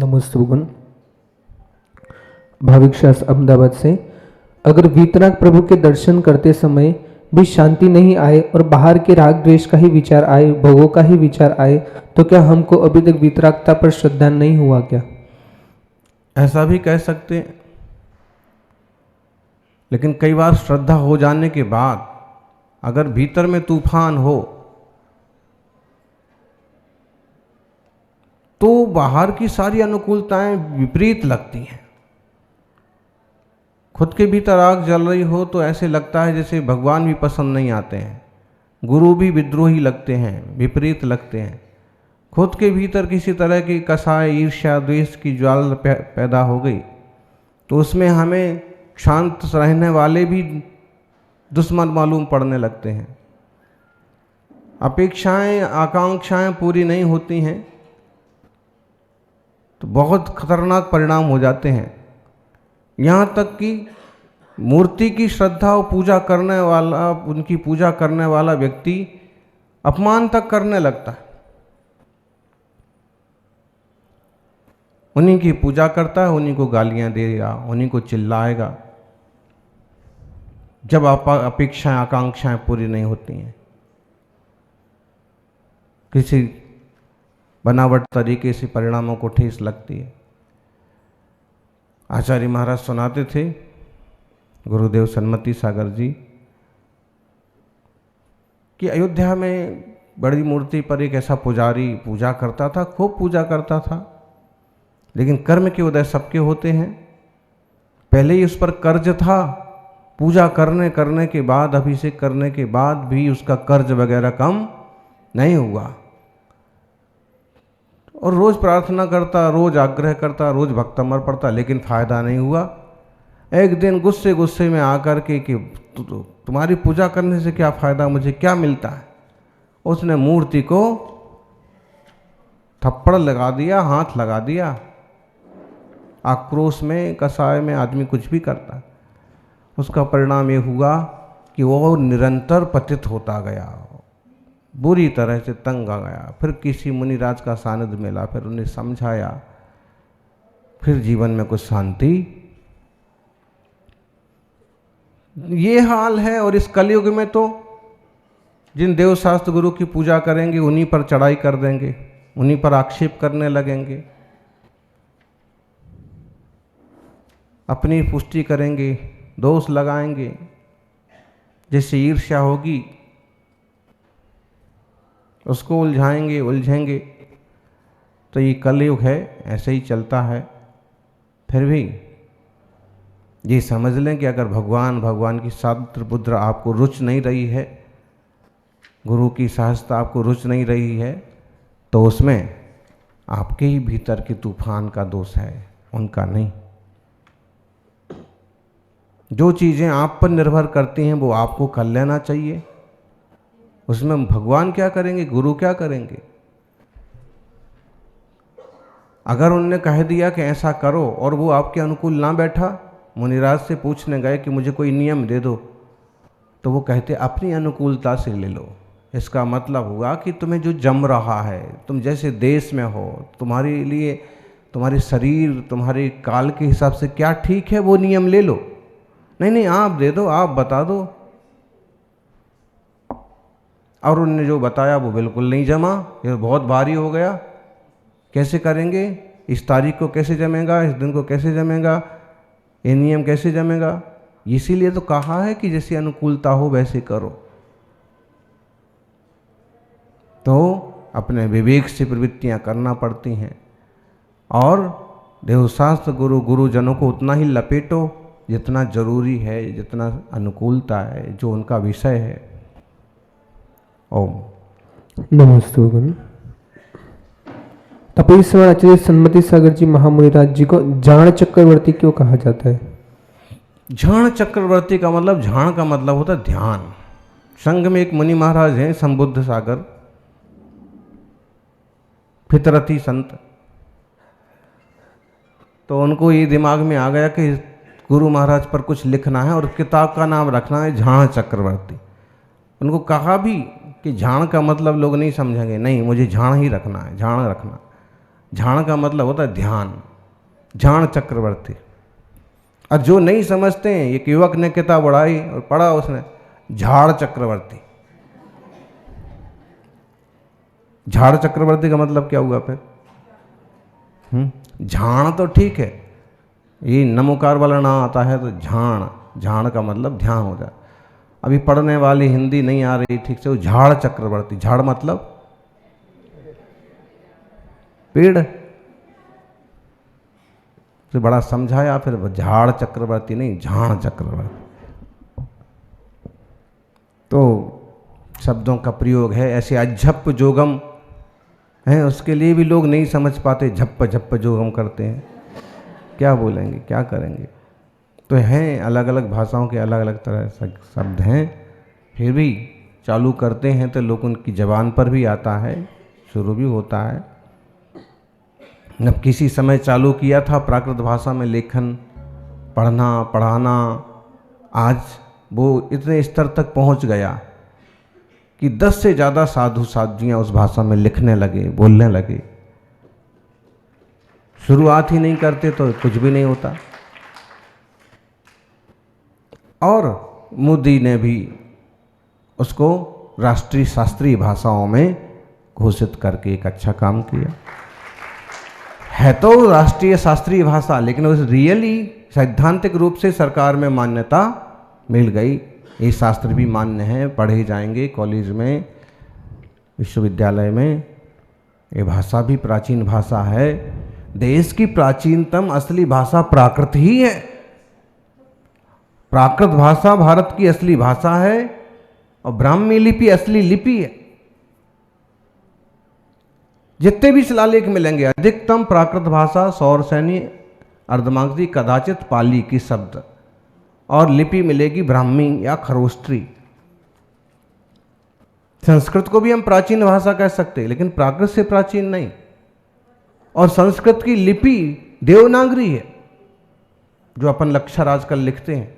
नमस्ते भगवान। भाविक शास्त्र अहमदाबाद से, अगर वीतराग प्रभु के दर्शन करते समय भी शांति नहीं आए और बाहर के राग द्वेष का ही विचार आए, भोगों का ही विचार आए, तो क्या हमको अभी तक वीतरागता पर श्रद्धा नहीं हुआ क्या? ऐसा भी कह सकते हैं, लेकिन कई बार श्रद्धा हो जाने के बाद अगर भीतर में तूफान हो तो बाहर की सारी अनुकूलताएं विपरीत लगती हैं। खुद के भीतर आग जल रही हो तो ऐसे लगता है जैसे भगवान भी पसंद नहीं आते हैं, गुरु भी विद्रोही लगते हैं, विपरीत लगते हैं। खुद के भीतर किसी तरह की कसाय, ईर्ष्या, द्वेष की ज्वाला पैदा हो गई तो उसमें हमें शांत रहने वाले भी दुश्मन मालूम पड़ने लगते हैं। अपेक्षाएं, आकांक्षाएं पूरी नहीं होती हैं तो बहुत खतरनाक परिणाम हो जाते हैं। यहाँ तक कि मूर्ति की श्रद्धा और पूजा करने वाला, उनकी पूजा करने वाला व्यक्ति अपमान तक करने लगता है। उन्हीं की पूजा करता है, उन्हीं को गालियां देगा, उन्हीं को चिल्लाएगा जब अपेक्षाएं, आकांक्षाएं पूरी नहीं होती हैं। किसी बनावट तरीके से परिणामों को ठेस लगती है। आचार्य महाराज सुनाते थे, गुरुदेव सन्मति सागर जी, कि अयोध्या में बड़ी मूर्ति पर एक ऐसा पुजारी पूजा करता था, खूब पूजा करता था, लेकिन कर्म के उदय सबके होते हैं। पहले ही उस पर कर्ज था, पूजा करने के बाद, अभिषेक करने के बाद भी उसका कर्ज वगैरह कम नहीं हुआ और रोज प्रार्थना करता, रोज आग्रह करता, रोज भक्तमर पड़ता, लेकिन फायदा नहीं हुआ। एक दिन गुस्से में आकर के कि तुम्हारी पूजा करने से क्या फायदा, मुझे क्या मिलता है, उसने मूर्ति को थप्पड़ लगा दिया, हाथ लगा दिया। आक्रोश में, कसाय में आदमी कुछ भी करता है। उसका परिणाम ये हुआ कि वो निरंतर पतित होता गया, बुरी तरह से तंग आ गया। फिर किसी मुनिराज का सानिध्य मिला, फिर उन्हें समझाया, फिर जीवन में कुछ शांति। ये हाल है। और इस कलयुग में तो जिन देव शास्त्र गुरु की पूजा करेंगे उन्हीं पर चढ़ाई कर देंगे, उन्हीं पर आक्षेप करने लगेंगे, अपनी पुष्टि करेंगे, दोष लगाएंगे, जिससे ईर्ष्या होगी उसको उलझेंगे। तो ये कलयुग है, ऐसे ही चलता है। फिर भी ये समझ लें कि अगर भगवान की सात्र पुत्र आपको रुच नहीं रही है, गुरु की सहजता आपको रुच नहीं रही है, तो उसमें आपके ही भीतर के तूफान का दोष है, उनका नहीं। जो चीज़ें आप पर निर्भर करती हैं वो आपको कर लेना चाहिए। उसमें भगवान क्या करेंगे, गुरु क्या करेंगे? अगर उनने कह दिया कि ऐसा करो और वो आपके अनुकूल ना बैठा, मुनिराज से पूछने गए कि मुझे कोई नियम दे दो, तो वो कहते अपनी अनुकूलता से ले लो। इसका मतलब हुआ कि तुम्हें जो जम रहा है, तुम जैसे देश में हो, तुम्हारे लिए, तुम्हारे शरीर, तुम्हारे काल के हिसाब से क्या ठीक है वो नियम ले लो। नहीं, आप दे दो, आप बता दो। और उन्होंने जो बताया वो बिल्कुल नहीं जमा, ये बहुत भारी हो गया। कैसे करेंगे, इस तारीख को कैसे जमेगा, इस दिन को कैसे जमेगा, ये नियम कैसे जमेगा? इसीलिए तो कहा है कि जैसी अनुकूलता हो वैसे करो। तो अपने विवेक से प्रवृत्तियां करना पड़ती हैं और देवशास्त्र गुरुजनों को उतना ही लपेटो जितना जरूरी है, जितना अनुकूलता है, जो उनका विषय है। ओम नमस्ते भगवान। तपेश्वर आचार्य सन्मति सागर जी महामुनिराज जी को झाण चक्रवर्ती क्यों कहा जाता है? झाण चक्रवर्ती का मतलब, झाण का मतलब होता है ध्यान। संघ में एक मुनि महाराज हैं, संबुद्ध सागर, फितरती संत। तो उनको ये दिमाग में आ गया कि गुरु महाराज पर कुछ लिखना है और किताब का नाम रखना है झाण चक्रवर्ती। उनको कहा भी कि झाण का मतलब लोग नहीं समझेंगे, नहीं मुझे झाण ही रखना है, झाण रखना। झाण का मतलब होता है ध्यान, झाण चक्रवर्ती। और जो नहीं समझते हैं, एक युवक ने किताब उड़ाई और पढ़ा उसने झाड़ चक्रवर्ती। झाड़ चक्रवर्ती का मतलब क्या हुआ फिर? झाण तो ठीक है, ये नमोकार वाला ना आता है तो झाण, झाण का मतलब ध्यान हो जाए। अभी पढ़ने वाली हिंदी नहीं आ रही ठीक से, वो झाड़ चक्रवर्ती, झाड़ मतलब पेड़ से बड़ा समझाया, फिर झाड़ चक्रवर्ती नहीं, झाण चक्रवर्ती। तो शब्दों का प्रयोग है ऐसे, अझप जोगम है, उसके लिए भी लोग नहीं समझ पाते, झप्प झप्प जोगम करते हैं, क्या बोलेंगे, क्या करेंगे। तो हैं अलग अलग भाषाओं के अलग अलग तरह शब्द हैं, फिर भी चालू करते हैं तो लोग उनकी ज़बान पर भी आता है, शुरू भी होता है। जब किसी समय चालू किया था प्राकृत भाषा में लेखन, पढ़ना पढ़ाना, आज वो इतने स्तर तक पहुंच गया कि 10 से ज़्यादा साधु साध्वियाँ उस भाषा में लिखने लगे, बोलने लगे। शुरुआत ही नहीं करते तो कुछ भी नहीं होता। और मोदी ने भी उसको राष्ट्रीय शास्त्रीय भाषाओं में घोषित करके एक अच्छा काम किया। है तो राष्ट्रीय शास्त्रीय भाषा, लेकिन उस रियली सैद्धांतिक रूप से सरकार में मान्यता मिल गई। ये शास्त्र भी मान्य है, पढ़े जाएंगे कॉलेज में, विश्वविद्यालय में। ये भाषा भी प्राचीन भाषा है। देश की प्राचीनतम असली भाषा प्राकृत ही है। प्राकृत भाषा भारत की असली भाषा है और ब्राह्मी लिपि असली लिपि है। जितने भी शिलालेख मिलेंगे अधिकतम प्राकृत भाषा सौरसैनी, अर्धमागधी, कदाचित पाली की शब्द, और लिपि मिलेगी ब्राह्मी या खरोष्त्री। संस्कृत को भी हम प्राचीन भाषा कह सकते हैं, लेकिन प्राकृत से प्राचीन नहीं। और संस्कृत की लिपि देवनागरी है, जो अपन लक्षर आजकल लिखते हैं।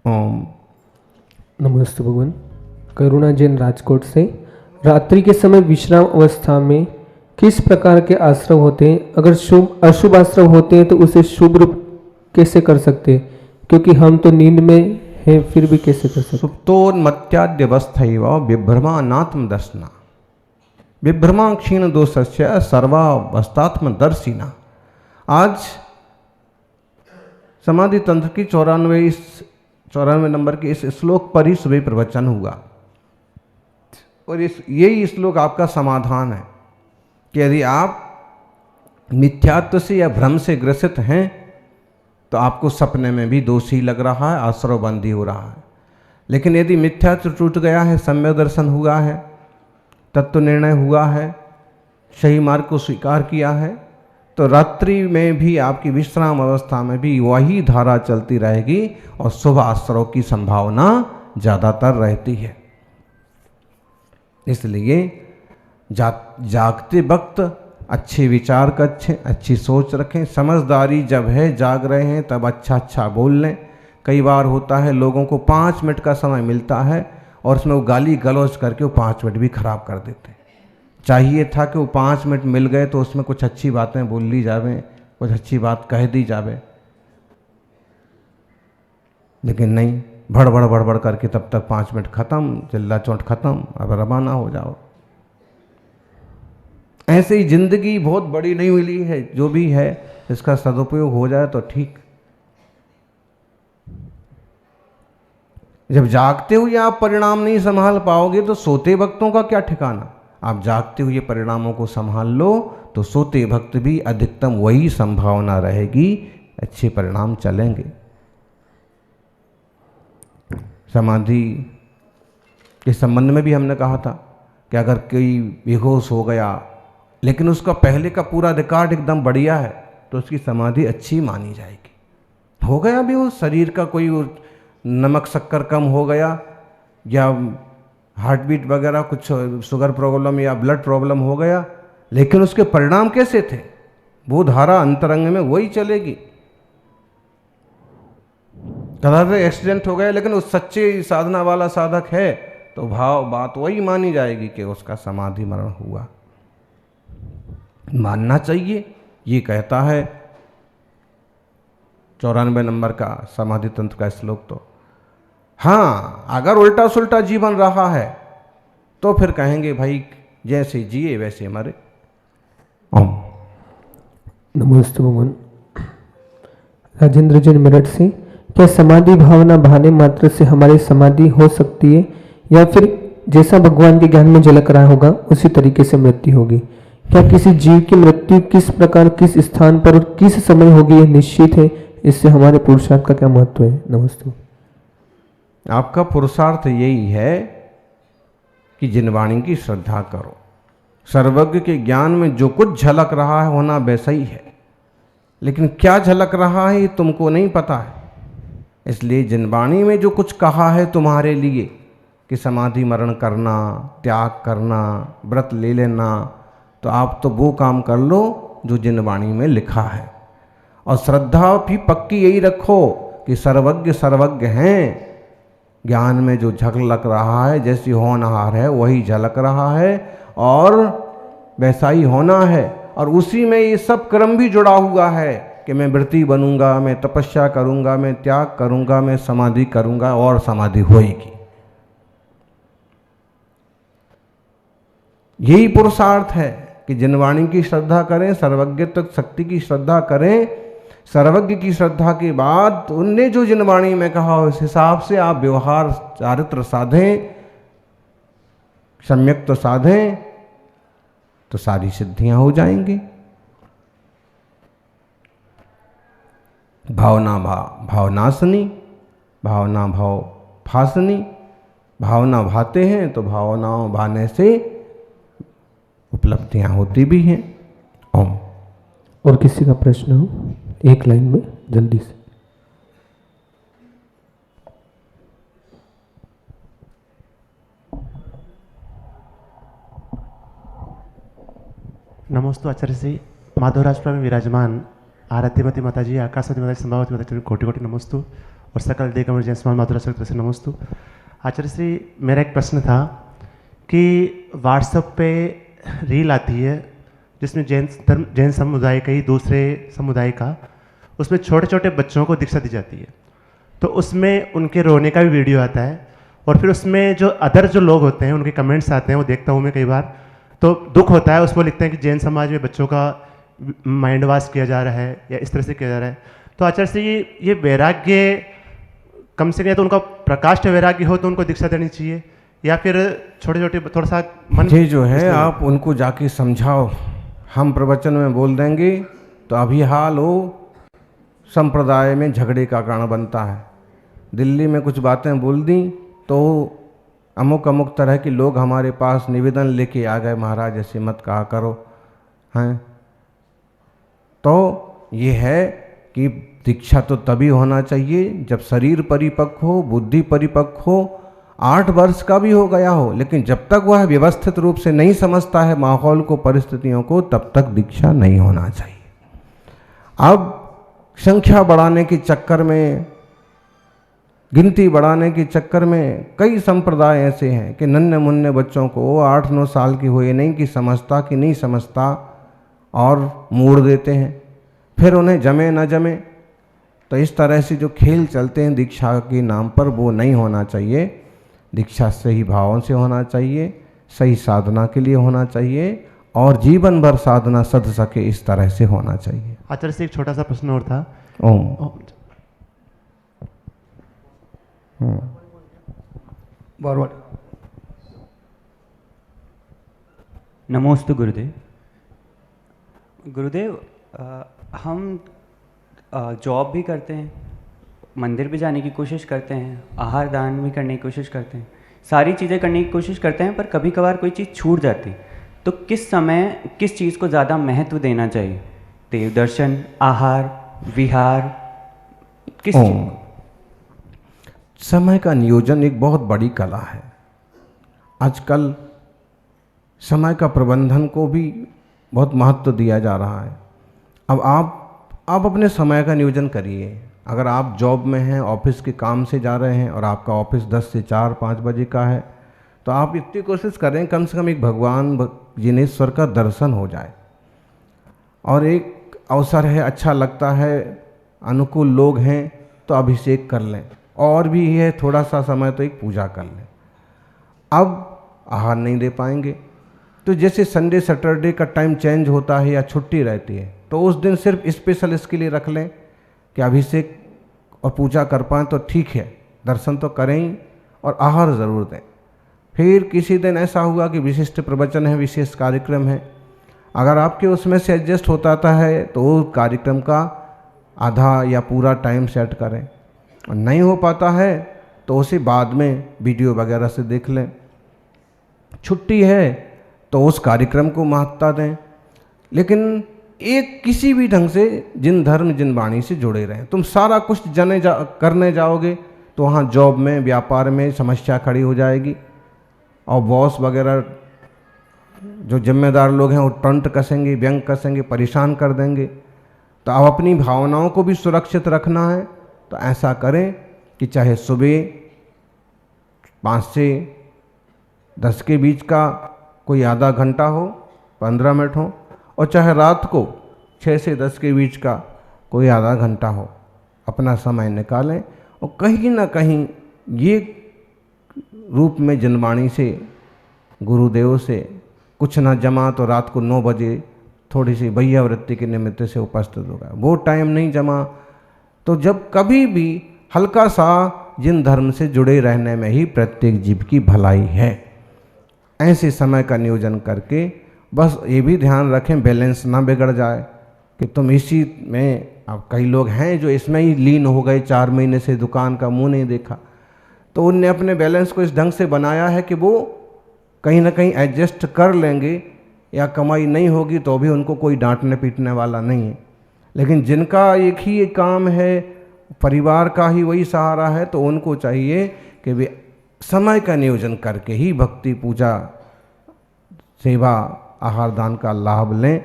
ओम नमस्ते भगवान। करुणा जैन राजकोट से, रात्रि के समय विश्राम अवस्था में किस प्रकार के आश्रव होते हैं? अगर शुभ अशुभ आश्रव होते हैं तो उसे शुभ रूप कैसे कर सकते हैं? क्योंकि हम तो नींद में हैं, फिर भी कैसे कर सकते? सुप्तोन्मत्याद्यवस्थैव विभ्रमानात्म दर्शना विभ्रमा क्षीण दोषस्य सर्वावस्थात्मदर्शिना। आज समाधि तंत्र की 94 नंबर के इस श्लोक पर ही सुबह प्रवचन हुआ, और यही श्लोक आपका समाधान है कि यदि आप मिथ्यात्व से या भ्रम से ग्रसित हैं तो आपको सपने में भी दोषी लग रहा है, आश्रवबंदी हो रहा है। लेकिन यदि मिथ्यात्व टूट गया है, सम्यक दर्शन हुआ है, तत्व निर्णय हुआ है, सही मार्ग को स्वीकार किया है, तो रात्रि में भी आपकी विश्राम अवस्था में भी वही धारा चलती रहेगी और शुभ आश्रव की संभावना ज़्यादातर रहती है। इसलिए जागते वक्त अच्छे विचार का अच्छी सोच रखें। समझदारी जब है, जाग रहे हैं, तब अच्छा बोल लें। कई बार होता है लोगों को 5 मिनट का समय मिलता है और उसमें वो गाली गलौज करके वो 5 मिनट भी खराब कर देते हैं। चाहिए था कि वो 5 मिनट मिल गए तो उसमें कुछ अच्छी बातें बोल ली जावे, कुछ अच्छी बात कह दी जावे, लेकिन नहीं, भड़ करके तब तक 5 मिनट खत्म, चिल्ला चोट खत्म, अब रवाना हो जाओ। ऐसे ही जिंदगी बहुत बड़ी नहीं मिली है, जो भी है इसका सदुपयोग हो जाए तो ठीक। जब जागते हुए आप परिणाम नहीं संभाल पाओगे तो सोते वक्तों का क्या ठिकाना। आप जागते हुए परिणामों को संभाल लो तो सोते वक्त भी अधिकतम वही संभावना रहेगी, अच्छे परिणाम चलेंगे। समाधि के संबंध में भी हमने कहा था कि अगर कोई बेहोश हो गया लेकिन उसका पहले का पूरा रिकॉर्ड एकदम बढ़िया है तो उसकी समाधि अच्छी मानी जाएगी। हो गया भी वो शरीर का कोई नमक शक्कर कम हो गया या हार्ट बीट वगैरह कुछ शुगर प्रॉब्लम या ब्लड प्रॉब्लम हो गया, लेकिन उसके परिणाम कैसे थे, वो धारा अंतरंग में वही चलेगी। कदाचित एक्सीडेंट हो गया लेकिन उस सच्चे साधना वाला साधक है तो बात वही मानी जाएगी कि उसका समाधि मरण हुआ। मानना चाहिए, ये कहता है 94 नंबर का समाधि तंत्र का श्लोक। तो हाँ, अगर उल्टा सुल्टा जीवन रहा है तो फिर कहेंगे भाई जैसे जिए वैसे मरे। ओम। नमस्ते भगवान। राजेंद्र जी मेरठ से, क्या समाधि भावना भाने मात्र से हमारी समाधि हो सकती है, या फिर जैसा भगवान के ज्ञान में झलक रहा होगा उसी तरीके से मृत्यु होगी? क्या किसी जीव की मृत्यु किस प्रकार, किस स्थान पर और किस समय होगी, यह निश्चित है? इससे हमारे पुरुषार्थ का क्या महत्व है? नमस्ते। आपका पुरुषार्थ यही है कि जिनवाणी की श्रद्धा करो। सर्वज्ञ के ज्ञान में जो कुछ झलक रहा है होना वैसा ही है, लेकिन क्या झलक रहा है ये तुमको नहीं पता है। इसलिए जिनवाणी में जो कुछ कहा है तुम्हारे लिए कि समाधि मरण करना, त्याग करना, व्रत ले लेना, तो आप तो वो काम कर लो जो जिनवाणी में लिखा है। और श्रद्धा भी पक्की यही रखो कि सर्वज्ञ सर्वज्ञ हैं। ज्ञान में जो झलक रहा है, जैसी होनहार है वही झलक रहा है और वैसा ही होना है। और उसी में ये सब क्रम भी जुड़ा हुआ है कि मैं व्रती बनूंगा, मैं तपस्या करूंगा, मैं त्याग करूंगा, मैं समाधि करूंगा और समाधि होएगी। यही पुरुषार्थ है कि जिनवाणी की श्रद्धा करें, सर्वज्ञ तक शक्ति की श्रद्धा करें। सर्वज्ञ की श्रद्धा के बाद उनने जो जिनवाणी में कहा उस हिसाब से आप व्यवहार चारित्र साधें, सम्यक तो साधें, तो सारी सिद्धियां हो जाएंगी। भावना भावनासनी, भावना भाव फासनी। भावना भाते हैं तो भावनाओं भाने से उपलब्धियां होती भी हैं। ओम। और किसी का प्रश्न हो एक लाइन में जल्दी से। नमोस्तु आचार्य श्री। माधवराजपुरा में विराजमान आराध्यमती माता जी, आकाशवती माता जी, संभावती माता जी, कोटि कोटि नमोस्तु। और सकल देवगण जैन समान माधवराज से नमोस्तु। आचार्य श्री, मेरा एक प्रश्न था कि व्हाट्सएप पे रील आती है जिसमें जैन समुदाय का ही दूसरे समुदाय का, उसमें छोटे छोटे बच्चों को दीक्षा दी जाती है, तो उसमें उनके रोने का भी वीडियो आता है। और फिर उसमें जो अदर जो लोग होते हैं उनके कमेंट्स आते हैं, वो देखता हूँ मैं कई बार, तो दुख होता है। उसमें लिखते हैं कि जैन समाज में बच्चों का माइंड वॉश किया जा रहा है या इस तरह से किया जा रहा है। तो आचार्य से ये वैराग्य कम से कम तो उनका प्रकाष्ठ वैराग्य हो तो उनको दीक्षा देनी चाहिए, या फिर छोटे छोटे थोड़ा सा मन ये जो है आप उनको जाके समझाओ। हम प्रवचन में बोल देंगे तो अभी हाल हो संप्रदाय में झगड़े का कारण बनता है। दिल्ली में कुछ बातें बोल दी तो अमुक अमुक तरह के लोग हमारे पास निवेदन लेके आ गए, महाराज ऐसे मत कहा करो हैं। तो ये है कि दीक्षा तो तभी होना चाहिए जब शरीर परिपक्व हो, बुद्धि परिपक्व हो, 8 वर्ष का भी हो गया हो, लेकिन जब तक वह व्यवस्थित रूप से नहीं समझता है माहौल को, परिस्थितियों को, तब तक दीक्षा नहीं होना चाहिए। अब संख्या बढ़ाने के चक्कर में, गिनती बढ़ाने के चक्कर में कई संप्रदाय ऐसे हैं कि नन्हे मुन्ने बच्चों को 8-9 साल की हुए नहीं कि समझता कि नहीं समझता और मोड़ देते हैं, फिर उन्हें जमे न जमे। तो इस तरह से जो खेल चलते हैं दीक्षा के नाम पर, वो नहीं होना चाहिए। दीक्षा सही भावों से होना चाहिए, सही साधना के लिए होना चाहिए और जीवन भर साधना सध सके इस तरह से होना चाहिए। आचार्य से एक छोटा सा प्रश्न और था। ओम। नमोस्तु गुरुदेव। गुरुदेव, हम जॉब भी करते हैं, मंदिर भी जाने की कोशिश करते हैं, आहार दान भी करने की कोशिश करते हैं, सारी चीज़ें करने की कोशिश करते हैं, पर कभी कभार कोई चीज़ छूट जाती है। तो किस समय किस चीज़ को ज़्यादा महत्व देना चाहिए? देव दर्शन, आहार, विहार, किस चीज़ को? समय का नियोजन एक बहुत बड़ी कला है। आजकल समय का प्रबंधन को भी बहुत महत्व दिया जा रहा है। अब आप अपने समय का नियोजन करिए। अगर आप जॉब में हैं, ऑफिस के काम से जा रहे हैं और आपका ऑफिस 10 से 4-5 बजे का है, तो आप इतनी कोशिश करें कम से कम एक भगवान जिनेश्वर का दर्शन हो जाए। और एक अवसर है, अच्छा लगता है, अनुकूल लोग हैं तो अभिषेक कर लें, और भी है थोड़ा सा समय तो एक पूजा कर लें। अब आहार नहीं दे पाएंगे तो जैसे संडे सैटरडे का टाइम चेंज होता है या छुट्टी रहती है तो उस दिन सिर्फ स्पेशल इसके लिए रख लें कि अभिषेक और पूजा कर पाएँ तो ठीक है, दर्शन तो करें ही और आहार ज़रूर दें। फिर किसी दिन ऐसा हुआ कि विशिष्ट प्रवचन है, विशेष कार्यक्रम है, अगर आपके उसमें से एडजस्ट होता है तो वो कार्यक्रम का आधा या पूरा टाइम सेट करें, और नहीं हो पाता है तो उसे बाद में वीडियो वगैरह से देख लें। छुट्टी है तो उस कार्यक्रम को महत्ता दें, लेकिन एक किसी भी ढंग से जिन धर्म जिन वाणी से जुड़े रहें। तुम सारा कुछ करने जाओगे तो वहाँ जॉब में, व्यापार में समस्या खड़ी हो जाएगी, और बॉस वगैरह जो जिम्मेदार लोग हैं वो टंट कसेंगे, व्यंग कसेंगे, परेशान कर देंगे। तो अब अपनी भावनाओं को भी सुरक्षित रखना है तो ऐसा करें कि चाहे सुबह 5 से 10 के बीच का कोई आधा घंटा हो, 15 मिनट हो, और चाहे रात को 6 से 10 के बीच का कोई आधा घंटा हो, अपना समय निकालें। और कहीं ना कहीं ये रूप में जनवाणी से, गुरुदेव से कुछ ना जमा तो रात को 9 बजे थोड़ी सी भैया वृत्ति के निमित्त से उपस्थित होगा। वो टाइम नहीं जमा तो जब कभी भी हल्का सा जिन धर्म से जुड़े रहने में ही प्रत्येक जीव की भलाई है। ऐसे समय का नियोजन करके बस ये भी ध्यान रखें बैलेंस ना बिगड़ जाए कि तुम इसी में, अब कई लोग हैं जो इसमें ही लीन हो गए, 4 महीने से दुकान का मुंह नहीं देखा, तो उनने अपने बैलेंस को इस ढंग से बनाया है कि वो कहीं ना कहीं एडजस्ट कर लेंगे, या कमाई नहीं होगी तो भी उनको कोई डांटने पीटने वाला नहीं है। लेकिन जिनका एक ही काम है, परिवार का ही वही सहारा है, तो उनको चाहिए कि वे समय का नियोजन करके ही भक्ति, पूजा, सेवा, आहार दान का लाभ लें।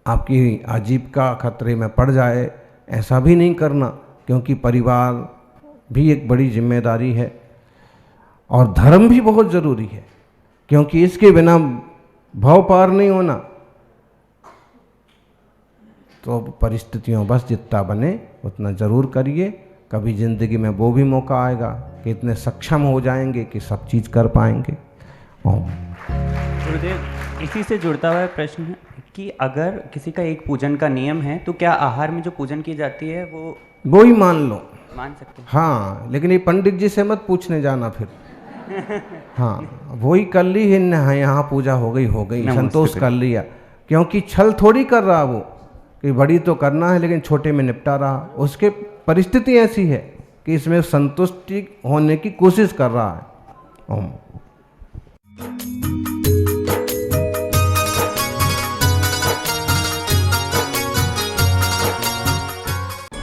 आपकी आजीविका खतरे में पड़ जाए ऐसा भी नहीं करना, क्योंकि परिवार भी एक बड़ी जिम्मेदारी है और धर्म भी बहुत ज़रूरी है, क्योंकि इसके बिना भव पार नहीं होना। तो परिस्थितियों बस जितना बने उतना ज़रूर करिए। कभी ज़िंदगी में वो भी मौका आएगा कि इतने सक्षम हो जाएंगे कि सब चीज़ कर पाएंगे। ओम। गुरुदेव, इसी से जुड़ता हुआ प्रश्न है कि अगर किसी का एक पूजन का नियम है तो क्या आहार में जो पूजन की जाती है वो ही मान लो, मान सकते हैं? हाँ, लेकिन ये पंडित जी से मत पूछने जाना फिर। हाँ, वही कर ली है, यहाँ पूजा हो गई, संतोष कर लिया, क्योंकि छल थोड़ी कर रहा वो कि बड़ी तो करना है लेकिन छोटे में निपटा रहा। उसके परिस्थिति ऐसी है कि इसमें संतुष्टि होने की कोशिश कर रहा है। ओम।